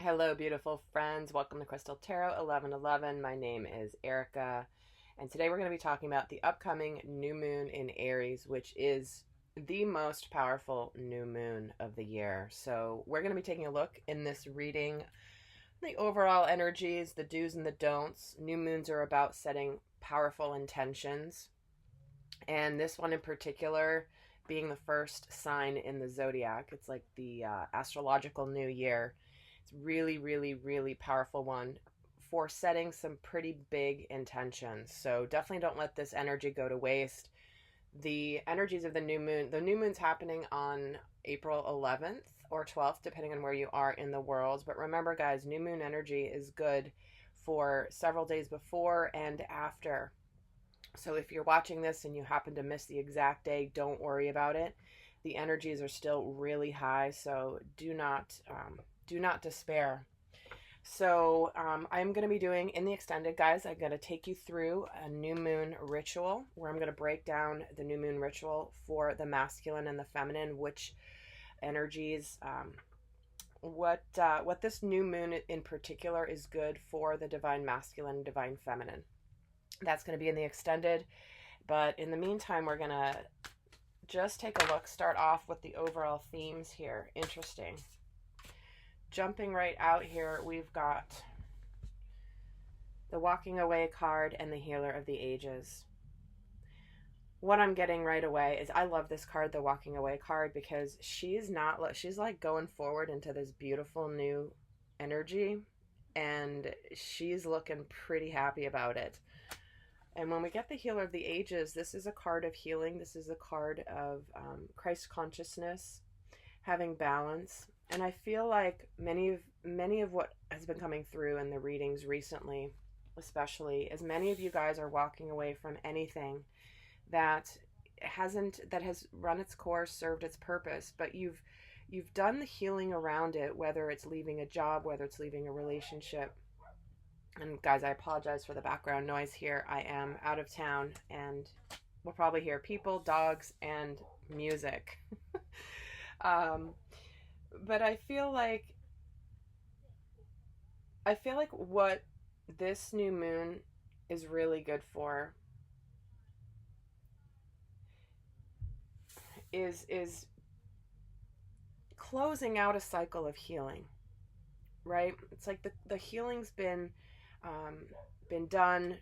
Hello, beautiful friends. Welcome to Crystal Tarot 1111. My name is Erica, and today we're going to be talking about the upcoming new moon in Aries, which is the most powerful new moon of the year. So, we're going to be taking a look in this reading the overall energies, the do's and the don'ts. New moons are about setting powerful intentions, and this one in particular being the first sign in the zodiac. It's like the astrological new year. It's really, really, really powerful one for setting some pretty big intentions. So definitely don't let this energy go to waste. The energies of the new moon's happening on April 11th or 12th, depending on where you are in the world. But remember, guys, new moon energy is good for several days before and after. So if you're watching this and you happen to miss the exact day, don't worry about it. The energies are still really high, so do not despair. So I'm going to be doing, in the extended, guys, I'm going to take you through a new moon ritual where I'm going to break down the new moon ritual for the masculine and the feminine, which energies, what this new moon in particular is good for the divine masculine, divine feminine. That's going to be in the extended, but in the meantime, we're going to just take a look, start off with the overall themes here. Interesting. Jumping right out here, we've got the Walking Away card and the Healer of the Ages. What I'm getting right away is I love this card, the Walking Away card, because she's like going forward into this beautiful new energy, and she's looking pretty happy about it. And when we get the Healer of the Ages, this is a card of healing. This is a card of Christ consciousness, having balance. And I feel like many of what has been coming through in the readings recently, especially, as many of you guys are walking away from anything that has run its course, served its purpose, but you've done the healing around it, whether it's leaving a job, whether it's leaving a relationship. And guys, I apologize for the background noise here. I am out of town and we'll probably hear people, dogs, and music. But I feel like what this new moon is really good for is closing out a cycle of healing, right? It's like the healing's been done.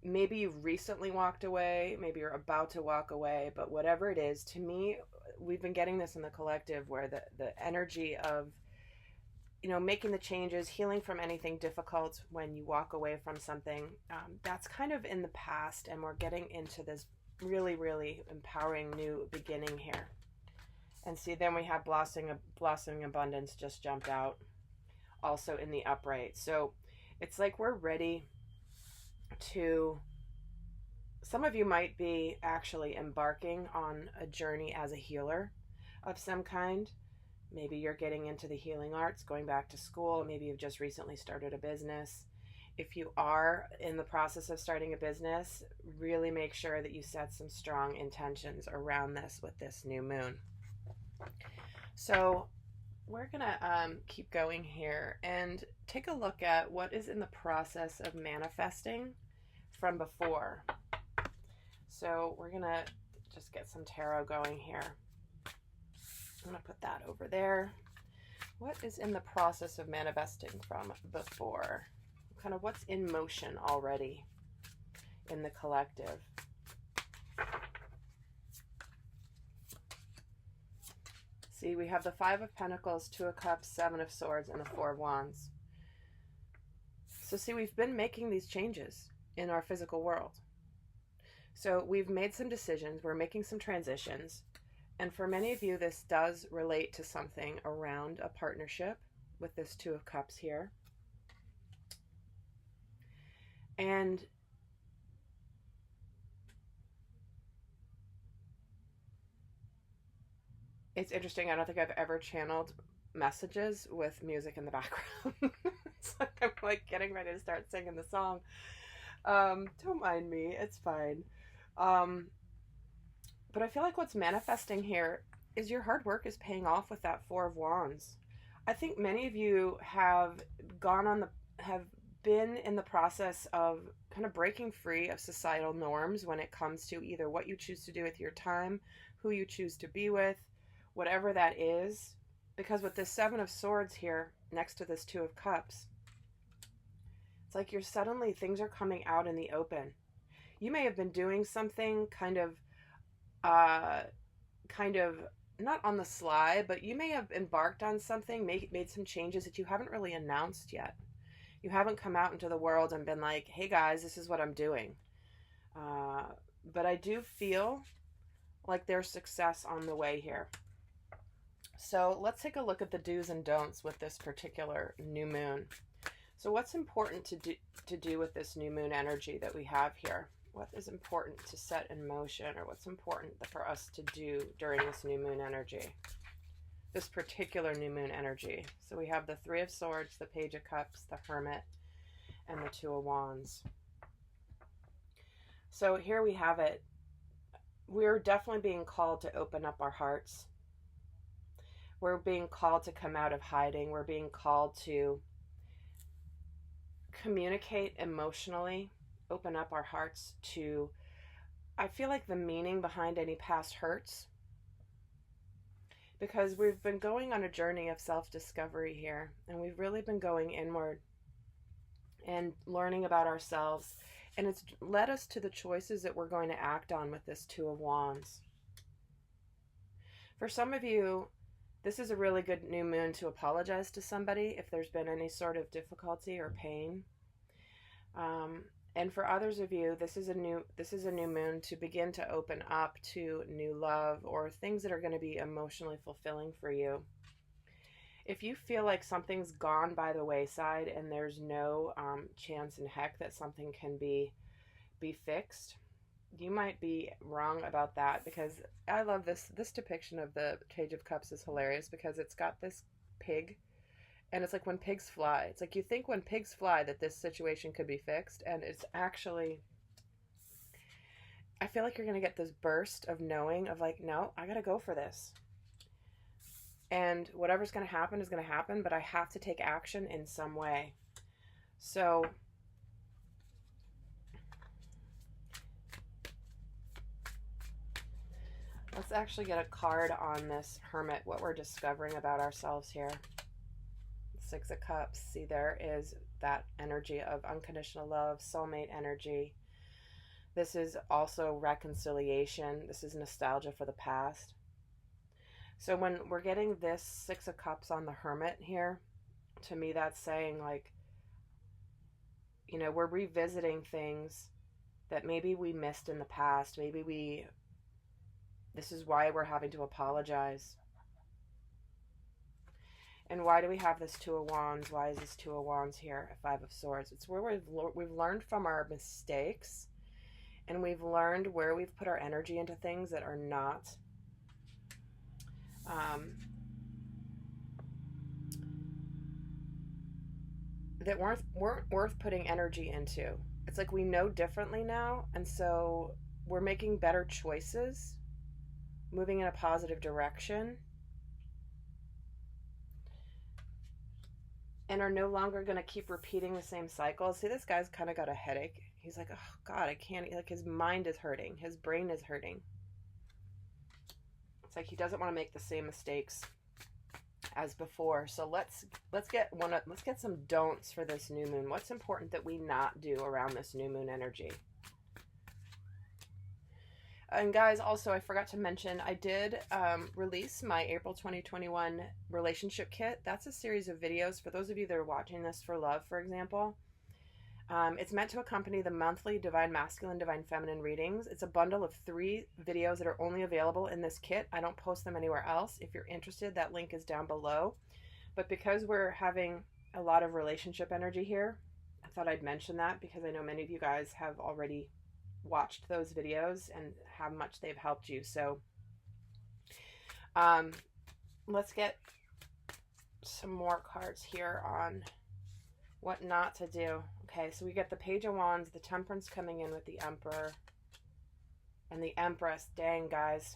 Maybe you've recently walked away, maybe you're about to walk away, but whatever it is, to me, we've been getting this in the collective where the energy of, making the changes, healing from anything difficult when you walk away from something, that's kind of in the past, and we're getting into this really, really empowering new beginning here. And see, then we have blossoming abundance just jumped out, also in the upright. So it's like we're ready to, some of you might be actually embarking on a journey as a healer of some kind. Maybe you're getting into the healing arts, going back to school. Maybe you've just recently started a business. If you are in the process of starting a business, really make sure that you set some strong intentions around this with this new moon. So we're gonna keep going here and take a look at what is in the process of manifesting from before. So we're gonna just get some tarot going here. I'm gonna put that over there. What is in the process of manifesting from before? Kind of what's in motion already in the collective. See, we have the Five of Pentacles, Two of Cups, Seven of Swords, and the Four of Wands. So see, we've been making these changes in our physical world. So we've made some decisions, we're making some transitions. And for many of you, this does relate to something around a partnership with this Two of Cups here. And it's interesting. I don't think I've ever channeled messages with music in the background. It's like I'm like getting ready to start singing the song. Don't mind me. It's fine. But I feel like what's manifesting here is your hard work is paying off with that Four of Wands. I think many of you have have been in the process of kind of breaking free of societal norms when it comes to either what you choose to do with your time, who you choose to be with, whatever that is. Because with this Seven of Swords here next to this Two of Cups, it's like you're suddenly, things are coming out in the open. You may have been doing something uh, kind of not on the sly, but you may have embarked on something, made some changes that you haven't really announced yet. You haven't come out into the world and been like, hey guys, this is what I'm doing. Uh, but I do feel like there's success on the way here. So let's take a look at the do's and don'ts with this particular new moon. So what's important to do with this new moon energy that we have here? What is important to set in motion, or what's important for us to do during this new moon energy? This particular new moon energy. So we have the Three of Swords, the Page of Cups, the Hermit, and the Two of Wands. So here we have it. We're definitely being called to open up our hearts. We're being called to come out of hiding. We're being called to communicate emotionally, open up our hearts to, I feel like, the meaning behind any past hurts. Because we've been going on a journey of self-discovery here, and we've really been going inward and learning about ourselves, and it's led us to the choices that we're going to act on with this Two of Wands. For some of you, this is a really good new moon to apologize to somebody if there's been any sort of difficulty or pain. And for others of you, this is a new moon to begin to open up to new love or things that are going to be emotionally fulfilling for you. If you feel like something's gone by the wayside and there's no chance in heck that something can be fixed, you might be wrong about that, because I love this depiction of the Page of Cups is hilarious, because it's got this pig, and it's like when pigs fly. It's like you think when pigs fly that this situation could be fixed, and it's actually, I feel like you're going to get this burst of knowing of like, no, I got to go for this. And whatever's going to happen is going to happen, but I have to take action in some way. So let's actually get a card on this Hermit, what we're discovering about ourselves here. Six of Cups. See, there is that energy of unconditional love, soulmate energy. This is also reconciliation. This is nostalgia for the past. So when we're getting this Six of Cups on the Hermit here, to me that's saying, like, you know, we're revisiting things that maybe we missed in the past. Maybe this is why we're having to apologize. And why do we have this Two of Wands? Why is this Two of Wands here? Five of Swords. It's where we've learned from our mistakes, and we've learned where we've put our energy into things that are not that weren't worth putting energy into. It's like we know differently now, and so we're making better choices, moving in a positive direction, and are no longer going to keep repeating the same cycles. See, this guy's kind of got a headache. He's like, oh God, I can't, like his mind is hurting. His brain is hurting. It's like he doesn't want to make the same mistakes as before. So let's get some don'ts for this new moon. What's important that we not do around this new moon energy? And guys, also, I forgot to mention, I did release my April 2021 relationship kit. That's a series of videos for those of you that are watching this for love, for example. It's meant to accompany the monthly Divine Masculine, Divine Feminine readings. It's a bundle of 3 videos that are only available in this kit. I don't post them anywhere else. If you're interested, that link is down below. But because we're having a lot of relationship energy here, I thought I'd mention that, because I know many of you guys have already watched those videos and how much they've helped you. So let's get some more cards here on what not to do. Okay, so we get the Page of Wands, the Temperance coming in with the Emperor, and the Empress. Dang, guys.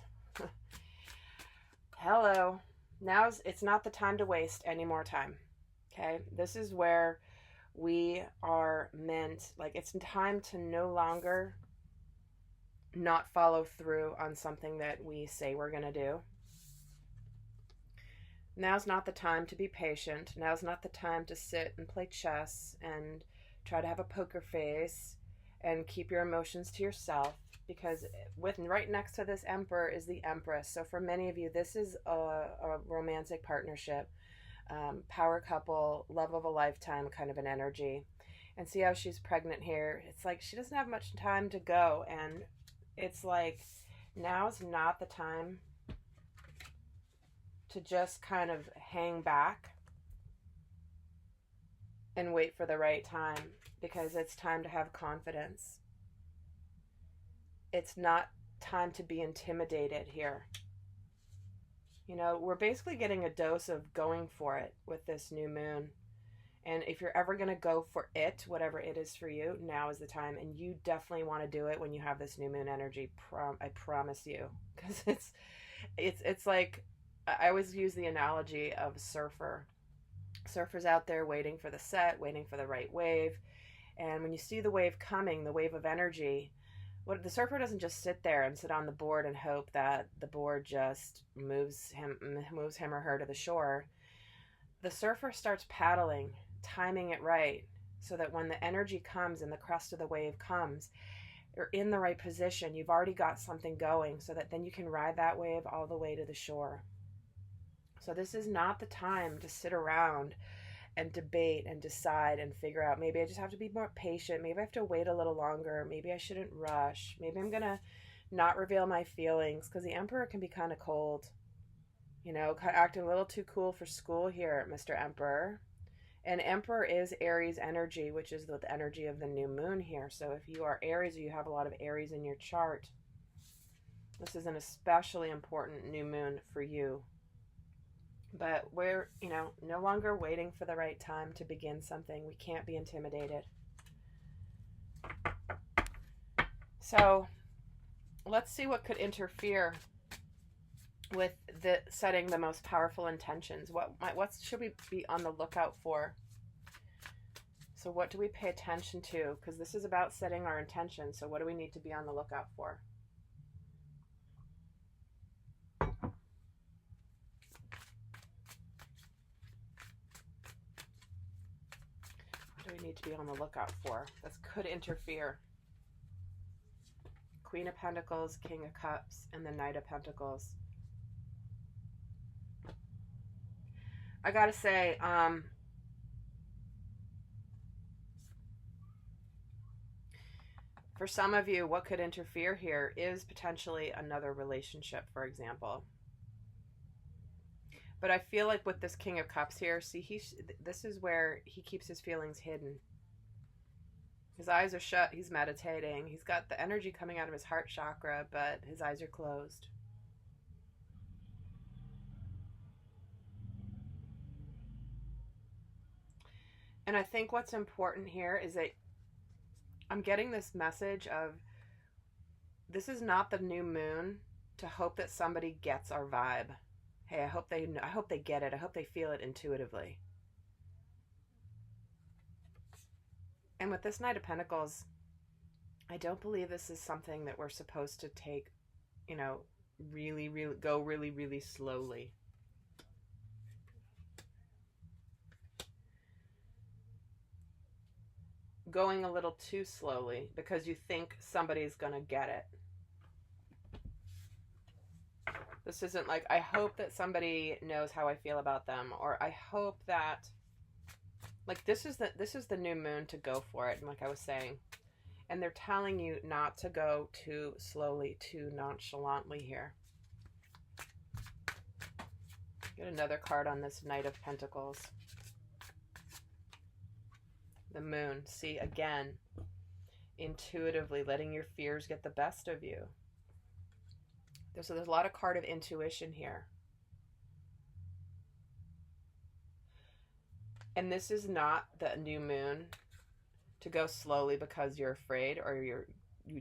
Hello. It's not the time to waste any more time. Okay? This is where we are meant, like, it's time to no longer not follow through on something that we say we're going to do. Now's not the time to be patient. Now's not the time to sit and play chess and try to have a poker face and keep your emotions to yourself, because with right next to this Emperor is the Empress. So for many of you, this is a romantic partnership, power couple, love of a lifetime kind of an energy. And see how she's pregnant here. It's like she doesn't have much time to go, and it's like now's not the time to just kind of hang back and wait for the right time, because it's time to have confidence. It's not time to be intimidated here. You know, we're basically getting a dose of going for it with this new moon. And if you're ever going to go for it, whatever it is for you, now is the time. And you definitely want to do it when you have this new moon energy. I promise you. Because it's like, I always use the analogy of surfer. Surfer's out there waiting for the set, waiting for the right wave. And when you see the wave coming, the wave of energy, the surfer doesn't just sit there and sit on the board and hope that the board just moves him or her to the shore. The surfer starts paddling, timing it right, so that when the energy comes and the crest of the wave comes, you're in the right position. You've already got something going, so that then you can ride that wave all the way to the shore. So this is not the time to sit around and debate and decide and figure out, maybe I just have to be more patient. Maybe I have to wait a little longer. Maybe I shouldn't rush. Maybe I'm going to not reveal my feelings, because the Emperor can be kind of cold. You know, acting a little too cool for school here, Mr. Emperor. And Emperor is Aries energy, which is the energy of the new moon here. So if you are Aries, or you have a lot of Aries in your chart, this is an especially important new moon for you. But we're, you know, no longer waiting for the right time to begin something. We can't be intimidated. So let's see what could interfere with the setting the most powerful intentions. What should we be on the lookout for? So what do we pay attention to? Because this is about setting our intentions. So what do we need to be on the lookout for? What do we need to be on the lookout for? This could interfere. Queen of Pentacles, King of Cups, and the Knight of Pentacles. I gotta say, for some of you, what could interfere here is potentially another relationship, for example. But I feel like with this King of Cups here, see, this is where he keeps his feelings hidden. His eyes are shut. He's meditating. He's got the energy coming out of his heart chakra, but his eyes are closed. And I think what's important here is that I'm getting this message of, this is not the new moon to hope that somebody gets our vibe. Hey, I hope they get it. I hope they feel it intuitively. And with this Knight of Pentacles, I don't believe this is something that we're supposed to take, you know, go really slowly. Going a little too slowly because you think somebody's going to get it. This isn't like, I hope that somebody knows how I feel about them, or I hope that, like, this is the new moon to go for it, like I was saying. And they're telling you not to go too slowly, too nonchalantly here. Get another card on this Knight of Pentacles. The moon. See, again, intuitively letting your fears get the best of you. So there's a lot of card of intuition here. And this is not the new moon to go slowly because you're afraid, or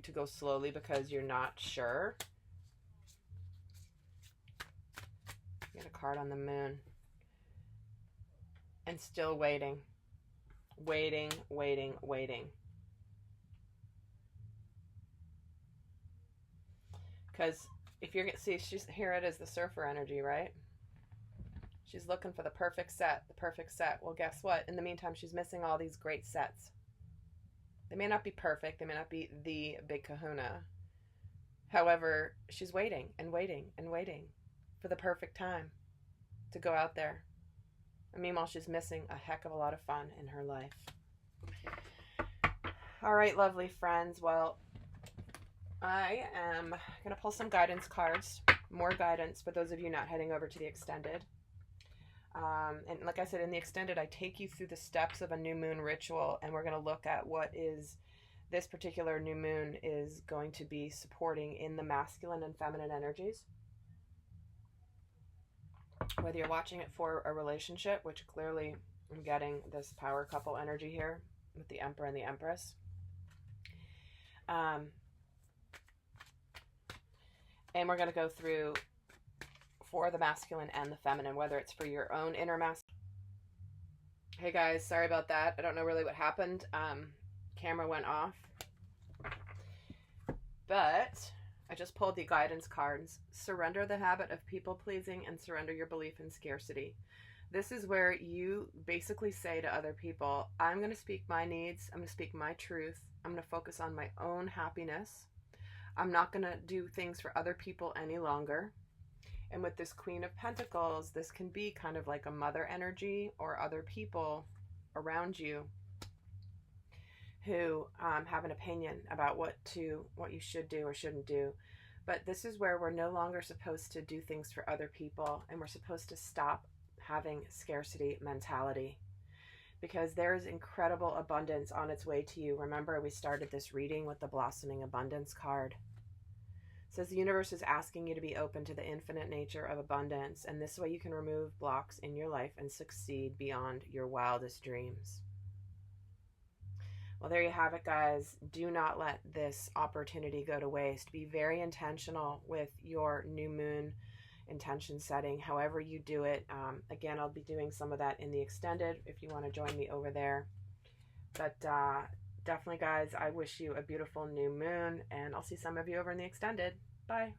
to go slowly because you're not sure. Get a card on the moon. And still waiting. Waiting, waiting, waiting. Because if you're, see, here it is, the surfer energy, right? She's looking for the perfect set, the perfect set. Well, guess what? In the meantime, she's missing all these great sets. They may not be perfect. They may not be the big kahuna. However, she's waiting and waiting and waiting for the perfect time to go out there. And meanwhile, she's missing a heck of a lot of fun in her life. All right, lovely friends. Well, I am going to pull some guidance cards, more guidance for those of you not heading over to the extended. And like I said, in the extended, I take you through the steps of a new moon ritual, and we're going to look at what is this particular new moon is going to be supporting in the masculine and feminine energies. Whether you're watching it for a relationship, which clearly I'm getting this power couple energy here with the Emperor and the Empress. And we're going to go through for the masculine and the feminine, whether it's for your own inner masculine. Hey guys, sorry about that. I don't know really what happened. Camera went off. But I just pulled the guidance cards. Surrender the habit of people pleasing and surrender your belief in scarcity. This is where you basically say to other people, I'm going to speak my needs. I'm going to speak my truth. I'm going to focus on my own happiness. I'm not going to do things for other people any longer. And with this Queen of Pentacles, this can be kind of like a mother energy or other people around you who have an opinion about what you should do or shouldn't do. But this is where we're no longer supposed to do things for other people, and we're supposed to stop having scarcity mentality, because there is incredible abundance on its way to you. Remember, we started this reading with the Blossoming Abundance card. It says the universe is asking you to be open to the infinite nature of abundance, and this way you can remove blocks in your life and succeed beyond your wildest dreams. Well, there you have it, guys. Do not let this opportunity go to waste. Be very intentional with your new moon intention setting, however you do it. Again, I'll be doing some of that in the extended if you want to join me over there. But definitely, guys, I wish you a beautiful new moon, and I'll see some of you over in the extended. Bye.